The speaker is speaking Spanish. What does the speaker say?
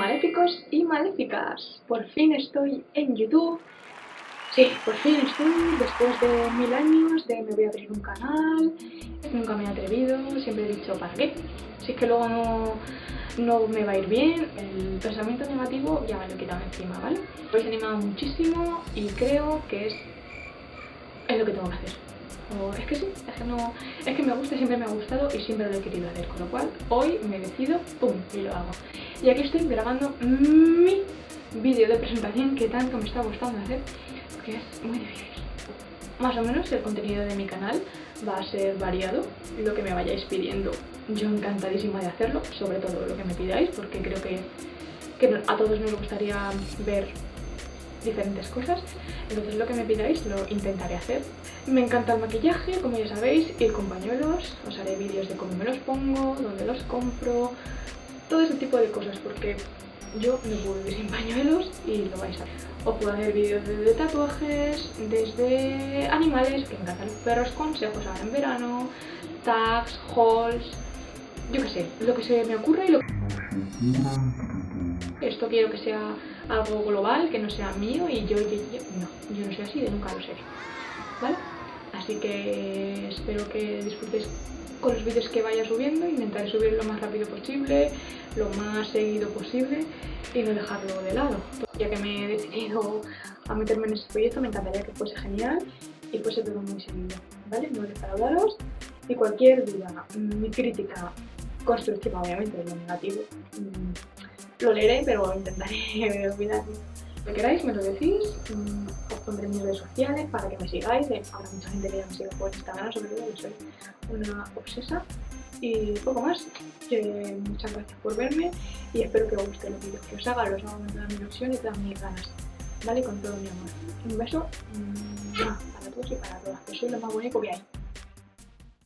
maléficos y maléficas. Por fin estoy en YouTube. Sí, por fin estoy, después de 1000 años de me voy a abrir un canal. Nunca me he atrevido, siempre he dicho ¿para qué? Si es que luego no me va a ir bien. El pensamiento negativo ya me lo he quitado encima, ¿vale? Me habéis animado muchísimo y creo que es lo que tengo que hacer. O es que sí, es que me gusta, siempre me ha gustado y siempre lo he querido hacer, con lo cual hoy me decido, pum, y lo hago. Y aquí estoy grabando mi vídeo de presentación que tanto me está gustando hacer, porque es muy difícil. Más o menos el contenido de mi canal va a ser variado, lo que me vayáis pidiendo. Yo encantadísima de hacerlo, sobre todo lo que me pidáis, porque creo que a todos nos gustaría ver diferentes cosas, entonces lo que me pidáis lo intentaré hacer. Me encanta el maquillaje, como ya sabéis, ir con pañuelos, os haré vídeos de cómo me los pongo, dónde los compro, todo ese tipo de cosas, porque yo no puedo vivir sin pañuelos y lo vais a ver. Os puedo hacer vídeos desde tatuajes, desde animales, que me encantan los perros, consejos ahora en verano, tags, hauls, yo qué sé, lo que se me ocurra y lo que... Esto quiero que sea algo global, que no sea mío y yo no soy así, de nunca lo seré, ¿vale? Así que espero que disfrutéis con los vídeos que vaya subiendo. Intentaré subir lo más rápido posible, lo más seguido posible y no dejarlo de lado. Ya que me he decidido a meterme en este proyecto, me encantaría que fuese genial y fuese todo muy seguido, ¿vale? No defraudaros y cualquier duda, mi crítica constructiva, obviamente, de lo negativo, lo leeré, pero intentaré olvidarlo. Lo que queráis, me lo decís, os pondré mis redes sociales para que me sigáis. Habrá mucha gente que ya me sigue por Instagram, sobre todo, yo soy una obsesa. Y poco más, muchas gracias por verme y espero que os gusten los vídeos que os haga, los hago con toda mi ilusión y todas mis ganas, ¿vale? Con todo mi amor. Un beso para todos y para todas, que sois lo más bonito que hay.